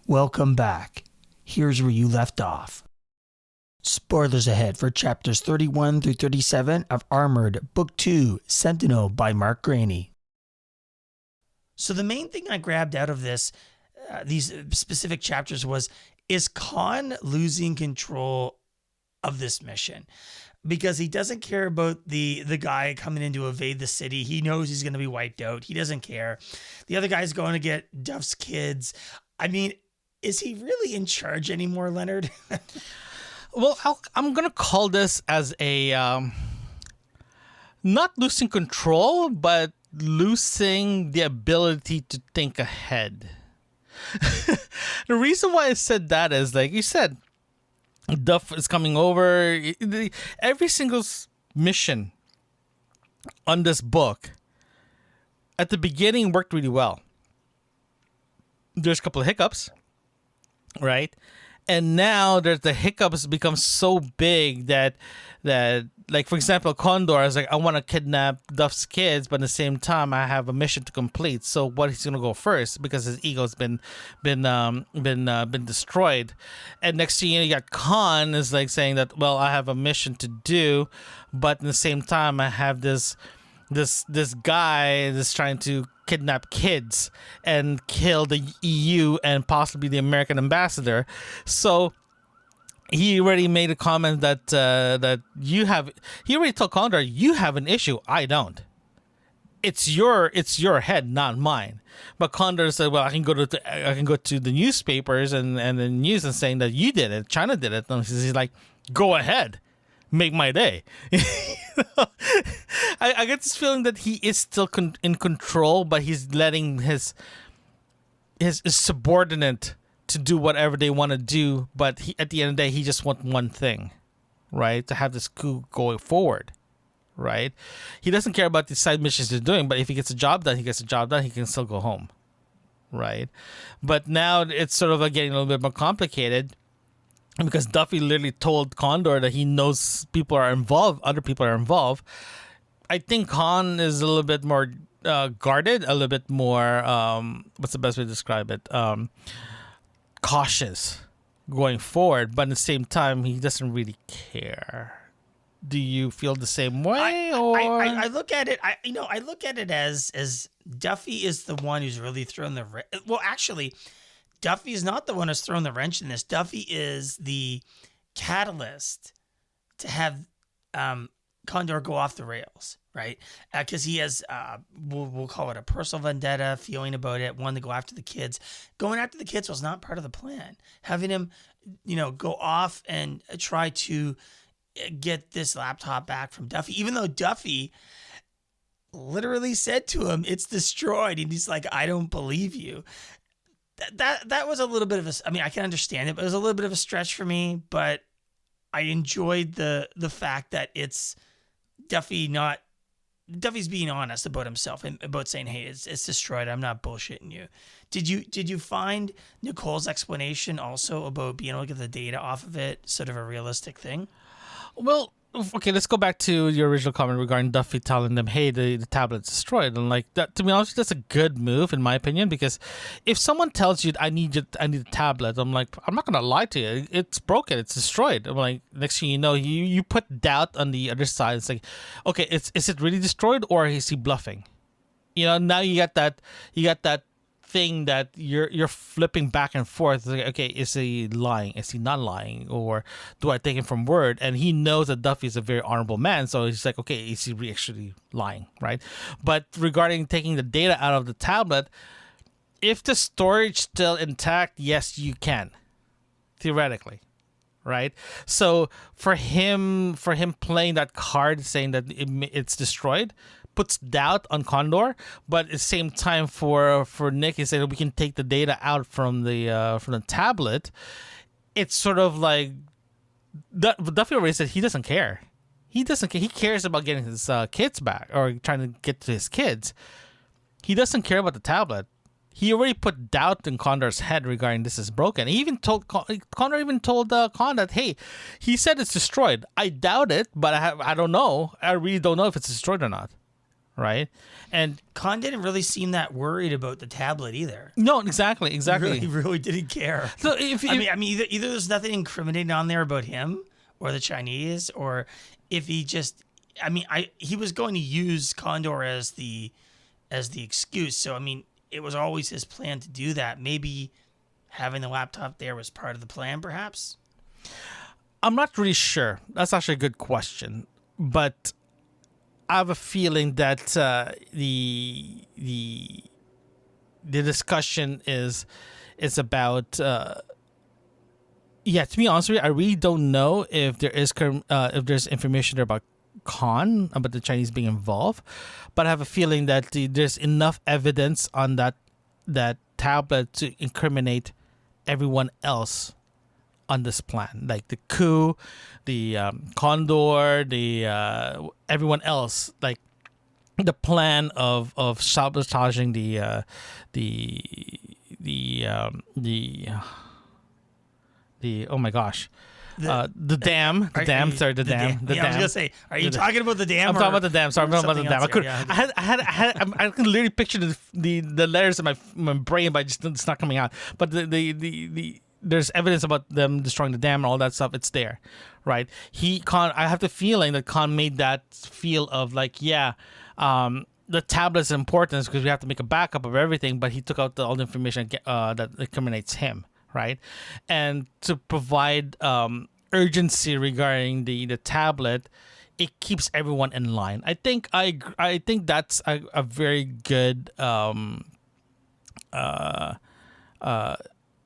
Welcome back. Here's where you left off. Spoilers ahead for chapters 31 through 37 of Armored, Book 2, Sentinel by Mark Greaney. So the main thing I grabbed out of these specific chapters is Khan losing control of this mission? Because he doesn't care about the guy coming in to evade the city. He knows he's going to be wiped out. He doesn't care. The other guy's going to get Duff's kids. I mean, is he really in charge anymore, Leonard? Well, I'm going to call this as a not losing control, but losing the ability to think ahead. The reason why I said that is, like you said, Duff is coming over. Every single mission on this book at the beginning worked really well. There's a couple of hiccups, right? And now the hiccups become so big that like, for example, Condor is like, I want to kidnap Duff's kids, but at the same time I have a mission to complete. So what he's gonna go first because his ego's been destroyed. And next thing you got Khan is like saying that, well, I have a mission to do, but at the same time I have this guy that's trying to kidnap kids and kill the EU and possibly the American ambassador. So he already made a comment that he already told Condor, you have an issue, I don't. It's your head, not mine. But Condor said, well, I can go to the newspapers and the news and saying that you did it, China did it. And he's like, go ahead, make my day. I get this feeling that he is still in control, but he's letting his subordinate to do whatever they want to do. But at the end of the day, he just wants one thing, right? To have this coup going forward, right? He doesn't care about the side missions they're doing, but if he gets a job done, he gets a job done. He can still go home, right? But now it's sort of like getting a little bit more complicated. Because Duffy literally told Condor that he knows people are involved, other people are involved. I think Khan is a little bit more guarded, a little bit more, what's the best way to describe it? Cautious going forward, but at the same time, he doesn't really care. Do you feel the same way? I look at it. I look at it as Duffy is the one who's really thrown the. Well, actually, Duffy is not the one who's thrown the wrench in this. Duffy is the catalyst to have Condor go off the rails, right? Because he has, we'll call it a personal vendetta feeling about it, wanting to go after the kids. Going after the kids was not part of the plan. Having him, go off and try to get this laptop back from Duffy, even though Duffy literally said to him, it's destroyed. And he's like, I don't believe you. That was a little bit of a, I mean, I can understand it, but it was a little bit of a stretch for me, but I enjoyed the fact that it's Duffy's being honest about himself and about saying, hey, it's destroyed. I'm not bullshitting you. Did you find Nicole's explanation also about being able to get the data off of it sort of a realistic thing? Well, okay, let's go back to your original comment regarding Duffy telling them, hey, the tablet's destroyed. And like that, to be honest, that's a good move in my opinion, because if someone tells you I need a tablet, I'm like, I'm not gonna lie to you. It's broken, it's destroyed. I'm like, next thing you know, you put doubt on the other side. It's like, okay, is it really destroyed or is he bluffing? Now you got that thing that you're flipping back and forth. Like, okay, is he lying? Is he not lying? Or do I take him from word? And he knows that Duffy is a very honorable man, so he's like, okay, is he actually lying, right? But regarding taking the data out of the tablet, if the storage still intact, yes, you can, theoretically, right? So for him playing that card, saying that it's destroyed, puts doubt on Condor, but at the same time for Nick, he said we can take the data out from the tablet. It's sort of like Duffy already said he doesn't care. He doesn't care. He cares about getting his kids back or trying to get to his kids. He doesn't care about the tablet. He already put doubt in Condor's head regarding this is broken. He even told Condor Con that, hey, he said it's destroyed. I doubt it, but I don't know. I really don't know if it's destroyed or not. right? And Khan didn't really seem that worried about the tablet either. no, exactly. He really didn't care. So if I mean, either there's nothing incriminating on there about him or the Chinese, or if he just, he was going to use Condor as the excuse. So I mean, it was always his plan to do that. Maybe having the laptop there was part of the plan, perhaps. I'm not really sure. That's actually a good question, but I have a feeling that the discussion is about. To be honest with you, I really don't know if if there's information there about Khan, about the Chinese being involved, but I have a feeling that there's enough evidence on that tablet to incriminate everyone else on this plan, like the coup, the Condor, the everyone else, like the plan of sabotaging the oh my gosh. The dam. I was gonna say, are you talking about the dam? I'm talking about the dam. Sorry, I'm talking about the dam. I could literally picture the letters in my brain, but it's not coming out. But the there's evidence about them destroying the dam and all that stuff. It's there, right? I have the feeling that Khan made that feel of like, the tablet's important because we have to make a backup of everything. But he took out all the information that incriminates him. Right, and to provide urgency regarding the tablet, it keeps everyone in line. I think that's a very good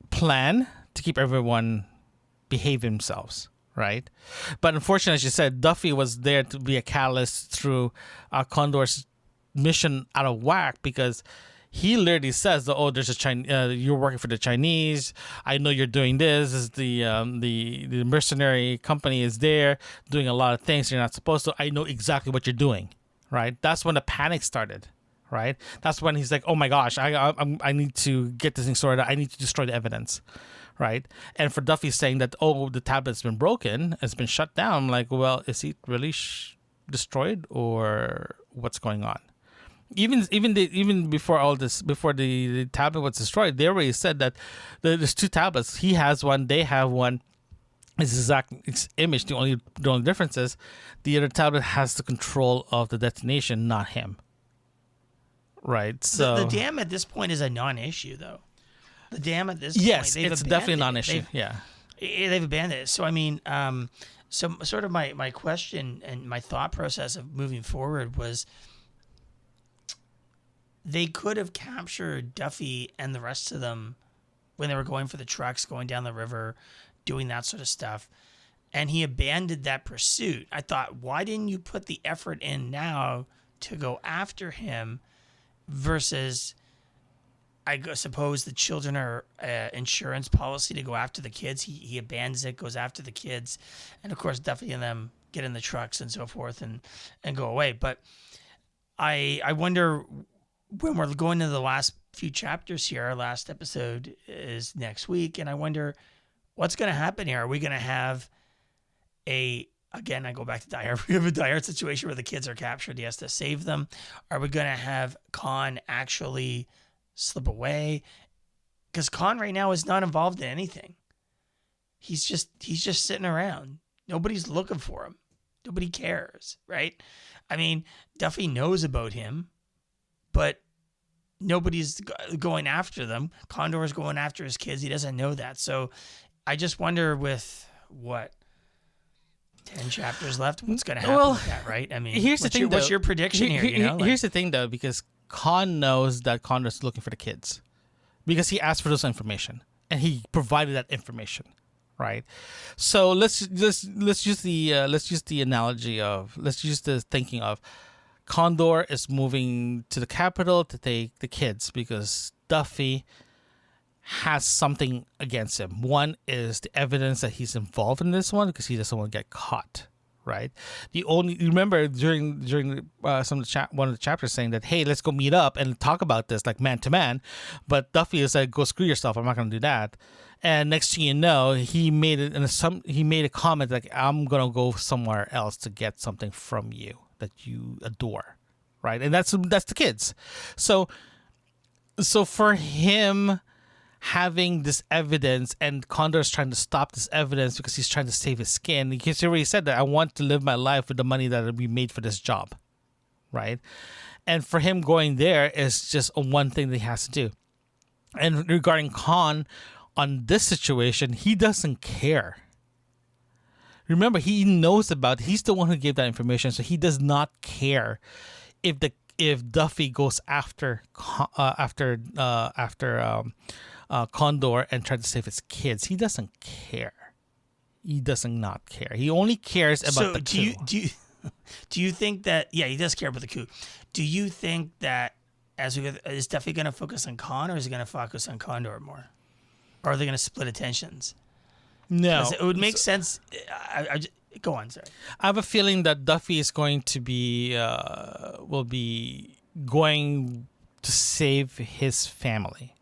plan to keep everyone behave themselves. Right, but unfortunately, as you said, Duffy was there to be a catalyst through Condor's mission out of whack because he literally says, there's a Chinese. You're working for the Chinese. I know you're doing this. The mercenary company is there doing a lot of things you're not supposed to. I know exactly what you're doing, right? That's when the panic started, right? That's when he's like, oh my gosh, I need to get this thing sorted out. I need to destroy the evidence, right? And for Duffy saying that, the tablet's been broken, it's been shut down. I'm like, well, is he really destroyed or what's going on? Even before all this, before the tablet was destroyed, they already said that there's two tablets. He has one, they have one. It's exact image. The only difference is the other tablet has the control of the detonation, not him. Right. So the dam at this point is a non-issue, though. The dam at this yes, point, it's definitely a non-issue. They've abandoned it. So I mean, so sort of my question and my thought process of moving forward was, they could have captured Duffy and the rest of them when they were going for the trucks, going down the river, doing that sort of stuff. And he abandoned that pursuit. I thought, why didn't you put the effort in now to go after him versus, I suppose, the children are insurance policy to go after the kids. He abandons it, goes after the kids. And, of course, Duffy and them get in the trucks and so forth and go away. But I wonder, when we're going to the last few chapters here, our last episode is next week, and I wonder what's going to happen here. Are we going to have again, I go back to Die Hard, we have a Die Hard situation where the kids are captured, he has to save them. Are we going to have Khan actually slip away? Because Khan right now is not involved in anything. He's just sitting around. Nobody's looking for him. Nobody cares, right? I mean, Duffy knows about him, but nobody's going after them. Condor is going after his kids. He doesn't know that. So I just wonder, with 10 chapters left, what's going to happen with that, right? I mean, here's the thing, what's your prediction here? Here's the thing, though, because Khan knows that Condor's looking for the kids because he asked for this information and he provided that information, right? So let's use the analogy of, let's use the thinking of, Condor is moving to the capital to take the kids because Duffy has something against him. One is the evidence that he's involved in this one because he doesn't want to get caught, right? Remember during one of the chapters saying that, hey, let's go meet up and talk about this like man to man, but Duffy is like, go screw yourself, I'm not going to do that. And next thing you know, he made a comment like, I'm going to go somewhere else to get something from you that you adore, right? And that's the kids. So for him having this evidence, and Condor's trying to stop this evidence because he's trying to save his skin. He already said that I want to live my life with the money that we made for this job, right? And for him going there is just one thing that he has to do. And regarding Khan on this situation, he doesn't care. Remember, he knows about. He's the one who gave that information, so he does not care if Duffy goes after Condor and tries to save his kids. He doesn't care. He does not care. He only cares about the coup. Do you think that? Yeah, he does care about the coup. Do you think that is Duffy going to focus on Khan, or is he going to focus on Condor more, or are they going to split attentions? No, it would make sense. Go on, sorry. I have a feeling that Duffy is going to will be going to save his family.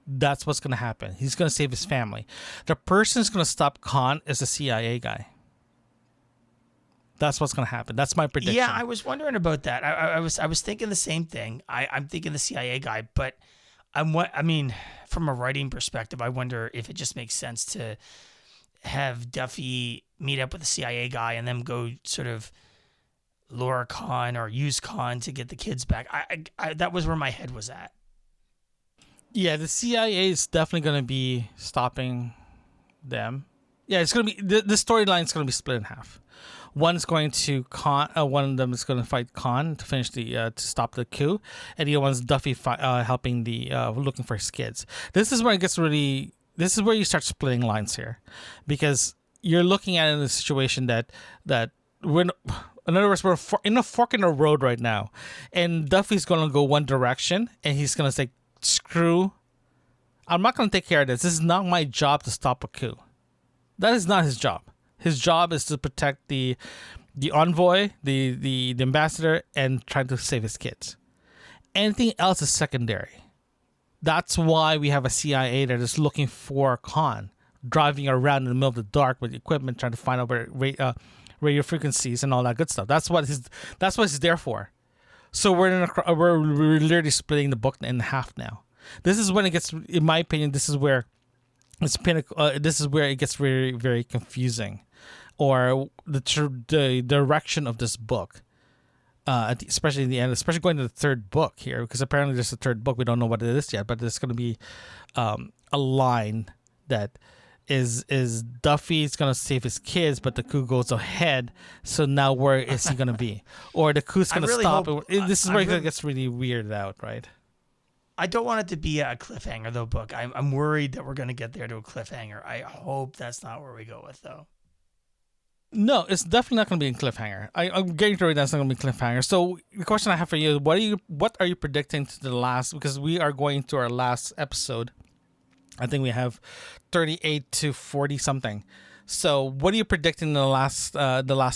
That's what's going to happen. He's going to save his family. The person who's going to stop Khan is the CIA guy. That's what's going to happen. That's my prediction. Yeah, I was wondering about that. I was thinking the same thing. I'm thinking the CIA guy, but from a writing perspective, I wonder if it just makes sense to have Duffy meet up with the CIA guy and then go sort of lure Khan or use Khan to get the kids back. I that was where my head was at. Yeah, the CIA is definitely going to be stopping them. Yeah, it's going to be the storyline is going to be split in half. One's going to Khan. One of them is going to fight Khan to finish to stop the coup, and the other one's Duffy helping looking for his kids. This is where it gets really. This is where you start splitting lines here, because you're looking at it in a situation that we're. In other words, we're in a fork in the road right now, and Duffy's going to go one direction, and he's going to say, "Screw! I'm not going to take care of this. This is not my job to stop a coup. That is not his job. His job is to protect the envoy, the ambassador, and trying to save his kids. Anything else is secondary. That's why we have a CIA that is looking for Khan, driving around in the middle of the dark with equipment, trying to find out where radio frequencies and all that good stuff. That's what he's there for. So we're literally splitting the book in half now. This is when it gets, in my opinion, this is where it's pinnacle. This is where it gets very, very confusing, or the direction of this book, especially in the end, especially going to the third book here, because apparently there's a third book. We don't know what it is yet, but there's going to be a line that is Duffy's going to save his kids, but the coup goes ahead. So now where is he going to be? Or the coup's going to stop. This is where it gets really weirded out, right? I don't want it to be a cliffhanger, though, book. I'm worried that we're going to get there to a cliffhanger. I hope that's not where we go with, though. No, it's definitely not going to be a cliffhanger. I'm getting to it. That's not going to be a cliffhanger. So the question I have for you: what are you predicting to the last? Because we are going to our last episode. I think we have 38 to 40 something. So what are you predicting in the last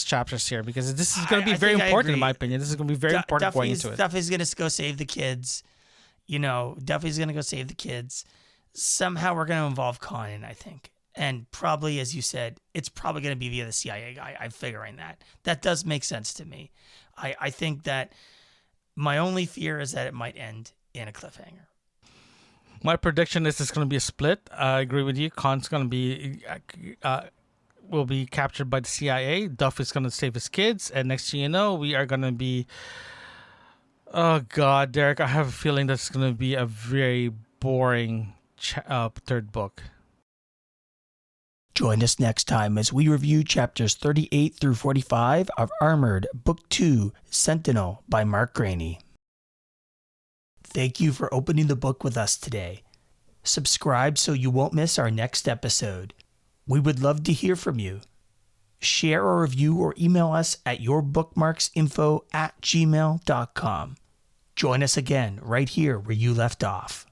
chapters here? Because this is going to be very important, in my opinion. This is going to be very important going into it. Duffy's going to go save the kids. Duffy's going to go save the kids. Somehow we're going to involve Khan, I think. And probably, as you said, it's probably going to be via the CIA guy. I'm figuring that. That does make sense to me. I think that my only fear is that it might end in a cliffhanger. My prediction is it's going to be a split. I agree with you. Khan's going to be will be captured by the CIA. Duffy's going to save his kids. And next thing you know, we are going to be... Oh, God, Derek, I have a feeling that's going to be a very boring third book. Join us next time as we review chapters 38 through 45 of Armored, Book 2, Sentinel by Mark Greaney. Thank you for opening the book with us today. Subscribe so you won't miss our next episode. We would love to hear from you. Share or review or email us at yourbookmarksinfo@gmail.com. Join us again right here where you left off.